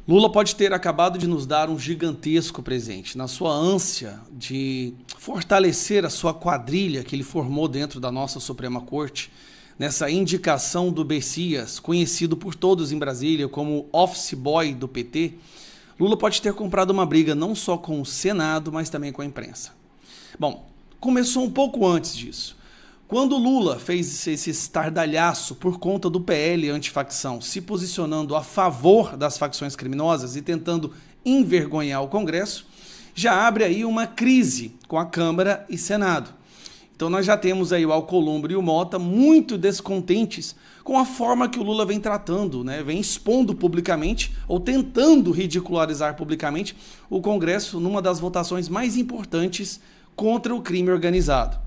Lula pode ter acabado de nos dar um gigantesco presente. Na sua ânsia de fortalecer a sua quadrilha que ele formou dentro da nossa Suprema Corte, nessa indicação do Bessias, conhecido por todos em Brasília como office boy do PT, Lula pode ter comprado uma briga não só com o Senado, mas também com a imprensa. Bom, começou um pouco antes disso. Quando Lula fez esse estardalhaço por conta do PL antifacção, se posicionando a favor das facções criminosas e tentando envergonhar o Congresso, já abre aí uma crise com a Câmara e Senado. Então nós já temos aí o Alcolumbre e o Mota muito descontentes com a forma que o Lula vem tratando, né? Vem expondo publicamente ou tentando ridicularizar publicamente o Congresso numa das votações mais importantes contra o crime organizado.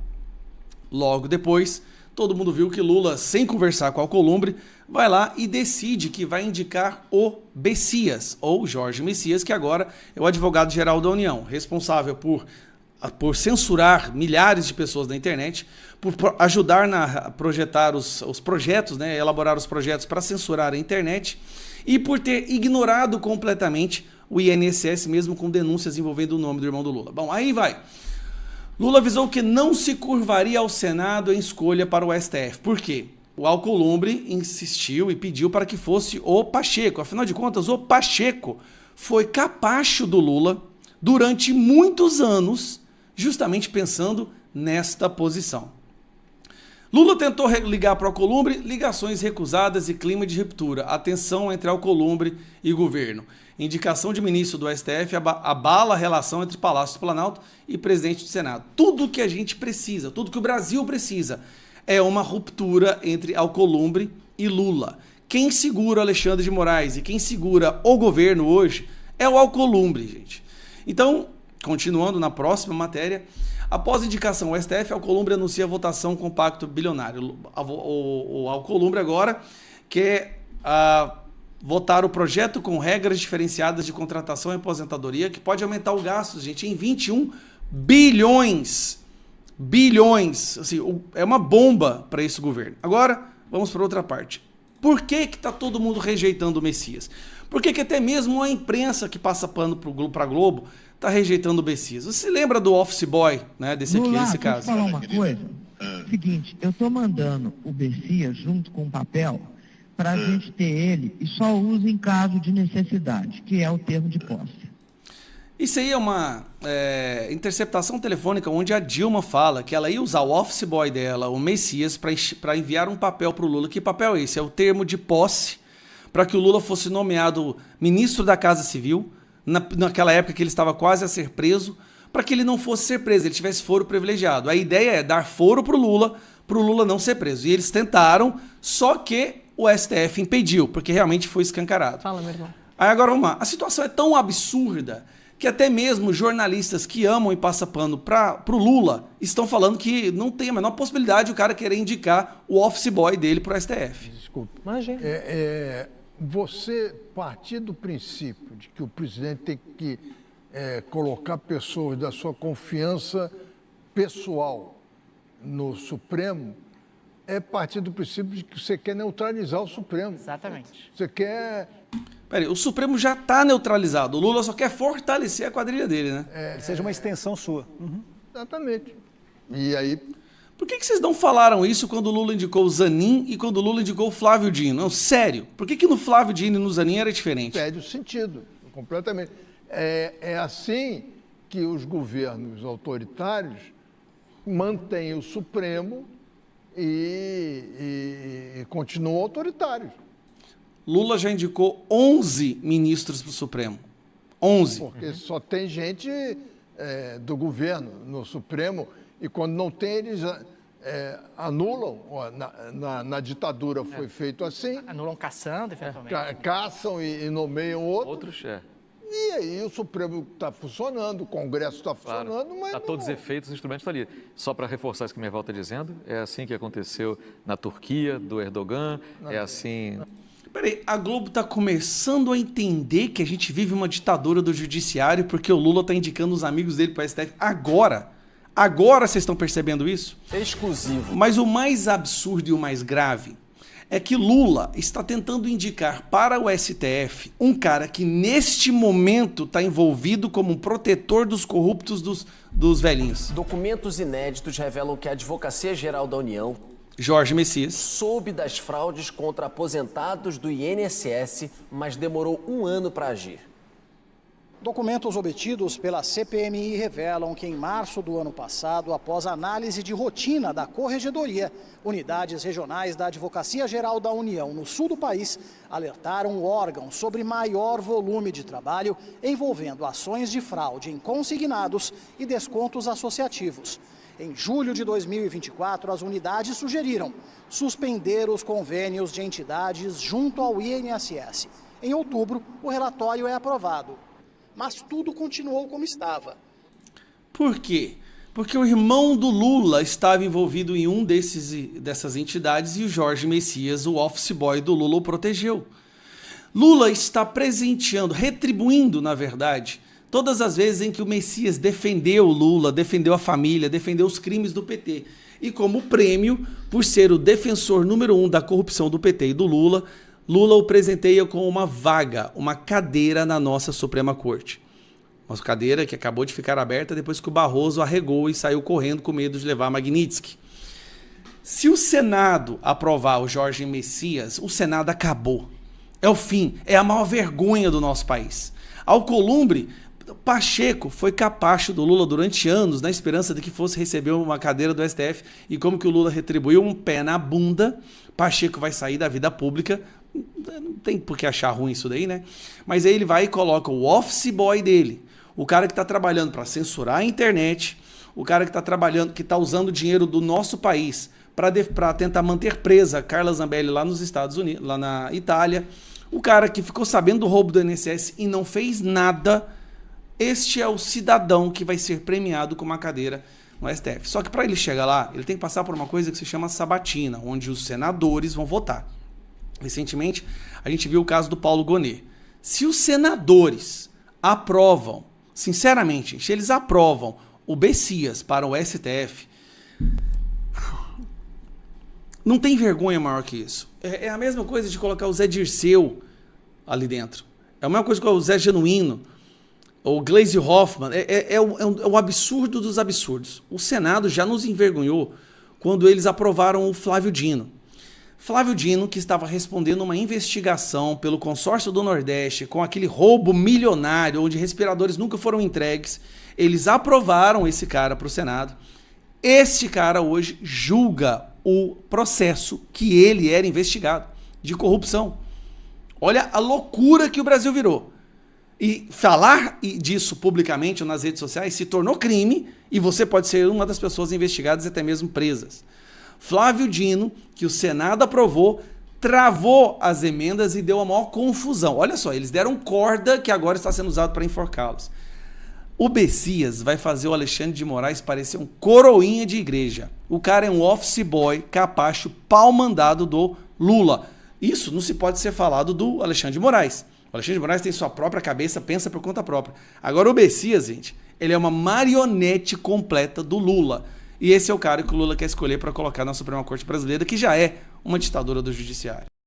Logo depois, todo mundo viu que Lula, sem conversar com o Alcolumbre, vai lá e decide que vai indicar o Bessias, ou Jorge Messias, que agora é o advogado-geral da União, responsável por censurar milhares de pessoas na internet, por ajudar a projetar os projetos, né, elaborar os projetos para censurar a internet, e por ter ignorado completamente o INSS, mesmo com denúncias envolvendo o nome do irmão do Lula. Bom, aí vai. Lula avisou que não se curvaria ao Senado em escolha para o STF. Por quê? O Alcolumbre insistiu e pediu para que fosse o Pacheco. Afinal de contas, o Pacheco foi capacho do Lula durante muitos anos, justamente pensando nesta posição. Lula tentou ligar para o Alcolumbre, ligações recusadas e clima de ruptura. A tensão entre Alcolumbre e governo. Indicação de ministro do STF abala a relação entre Palácio do Planalto e presidente do Senado. Tudo que a gente precisa, tudo que o Brasil precisa é uma ruptura entre Alcolumbre e Lula. Quem segura Alexandre de Moraes e quem segura o governo hoje é o Alcolumbre, gente. Então, continuando na próxima matéria, após a indicação ao STF, Alcolumbre anuncia a votação com o pacto bilionário. O Alcolumbre agora quer votar o projeto com regras diferenciadas de contratação e aposentadoria, que pode aumentar o gasto, gente, em 21 bilhões. Bilhões. Assim, é uma bomba para esse governo. Agora, vamos para outra parte. Por que está todo mundo rejeitando o Messias? Por que até mesmo a imprensa que passa pano para a Globo está rejeitando o Messias? Você se lembra do office boy, né, desse caso? Falar uma coisa. Seguinte, eu estou mandando o Messias junto com o papel para a gente ter ele e só usa em caso de necessidade, que é o termo de posse. Isso aí é uma interceptação telefônica onde a Dilma fala que ela ia usar o office boy dela, o Messias, para enviar um papel para o Lula. Que papel é esse? É o termo de posse para que o Lula fosse nomeado ministro da Casa Civil, naquela época que ele estava quase a ser preso, para que ele não fosse ser preso, ele tivesse foro privilegiado. A ideia é dar foro para o Lula não ser preso. E eles tentaram, só que o STF impediu, porque realmente foi escancarado. Fala, meu irmão. Aí agora vamos lá. A situação é tão absurda que até mesmo jornalistas que amam e passam pano para o Lula estão falando que não tem a menor possibilidade de o cara querer indicar o office boy dele para o STF. Desculpa. Imagina. Você partir do princípio de que o presidente tem que colocar pessoas da sua confiança pessoal no Supremo é partir do princípio de que você quer neutralizar o Supremo. Exatamente. Você quer... Peraí, o Supremo já está neutralizado. O Lula só quer fortalecer a quadrilha dele, né? Que seja uma extensão sua. Uhum. Exatamente. E aí... Por que vocês não falaram isso quando o Lula indicou o Zanin e quando o Lula indicou o Flávio Dino? Não, sério. Por que no Flávio Dino e no Zanin era diferente? Perde o sentido, completamente. É assim que os governos autoritários mantêm o Supremo e continuam autoritários. Lula já indicou 11 ministros para o Supremo. 11. Porque só tem gente do governo no Supremo e quando não tem, eles anulam. Na ditadura foi feito assim. Anulam caçando, eventualmente. Caçam e nomeiam outros. Outros, E aí o Supremo está funcionando, o Congresso está funcionando, mas a todos os efeitos, os instrumentos estão ali. Só para reforçar isso que minha volta está dizendo, é assim que aconteceu na Turquia, do Erdogan, é assim... Peraí, a Globo está começando a entender que a gente vive uma ditadura do judiciário porque o Lula está indicando os amigos dele para o STF agora. Agora vocês estão percebendo isso? Exclusivo. Mas o mais absurdo e o mais grave é que Lula está tentando indicar para o STF um cara que neste momento está envolvido como um protetor dos corruptos dos velhinhos. Documentos inéditos revelam que a Advocacia Geral da União, Jorge Messias, soube das fraudes contra aposentados do INSS, mas demorou 1 ano para agir. Documentos obtidos pela CPMI revelam que em março do ano passado, após análise de rotina da Corregedoria, unidades regionais da Advocacia Geral da União no sul do país alertaram o órgão sobre maior volume de trabalho envolvendo ações de fraude em consignados e descontos associativos. Em julho de 2024, as unidades sugeriram suspender os convênios de entidades junto ao INSS. Em outubro, o relatório é aprovado. Mas tudo continuou como estava. Por quê? Porque o irmão do Lula estava envolvido em dessas entidades e o Jorge Messias, o office boy do Lula, o protegeu. Lula está presenteando, retribuindo, na verdade, todas as vezes em que o Messias defendeu o Lula, defendeu a família, defendeu os crimes do PT. E como prêmio, por ser o defensor número 1 da corrupção do PT e do Lula, Lula o presenteia com uma vaga, uma cadeira na nossa Suprema Corte. Uma cadeira que acabou de ficar aberta depois que o Barroso arregou e saiu correndo com medo de levar Magnitsky. Se o Senado aprovar o Jorge Messias, o Senado acabou. É o fim, é a maior vergonha do nosso país. Alcolumbre, Pacheco foi capacho do Lula durante anos na esperança de que fosse receber uma cadeira do STF e como que o Lula retribuiu um pé na bunda, Pacheco vai sair da vida pública. Não tem por que achar ruim isso daí, né? Mas aí ele vai e coloca o office boy dele, o cara que está trabalhando para censurar a internet, o cara que está trabalhando, que está usando o dinheiro do nosso país para tentar manter presa Carla Zambelli lá nos Estados Unidos, lá na Itália, o cara que ficou sabendo do roubo do INSS e não fez nada. Este é o cidadão que vai ser premiado com uma cadeira no STF. Só que para ele chegar lá, ele tem que passar por uma coisa que se chama sabatina, onde os senadores vão votar. Recentemente, a gente viu o caso do Paulo Gonet. Se os senadores aprovam, sinceramente, se eles aprovam o Messias para o STF, não tem vergonha maior que isso. É a mesma coisa de colocar o Zé Dirceu ali dentro. É a mesma coisa que o Zé Genuíno, ou Gleisi Hoffmann. É um absurdo dos absurdos. O Senado já nos envergonhou quando eles aprovaram o Flávio Dino. Flávio Dino, que estava respondendo uma investigação pelo consórcio do Nordeste com aquele roubo milionário onde respiradores nunca foram entregues, eles aprovaram esse cara para o Senado. Este cara hoje julga o processo que ele era investigado de corrupção. Olha a loucura que o Brasil virou. E falar disso publicamente ou nas redes sociais se tornou crime e você pode ser uma das pessoas investigadas e até mesmo presas. Flávio Dino, que o Senado aprovou, travou as emendas e deu a maior confusão. Olha só, eles deram corda que agora está sendo usado para enforcá-los. O Messias vai fazer o Alexandre de Moraes parecer um coroinha de igreja. O cara é um office boy, capacho, pau mandado do Lula. Isso não se pode ser falado do Alexandre de Moraes. O Alexandre de Moraes tem sua própria cabeça, pensa por conta própria. Agora o Messias, gente, ele é uma marionete completa do Lula. E esse é o cara que o Lula quer escolher para colocar na Suprema Corte Brasileira, que já é uma ditadura do judiciário.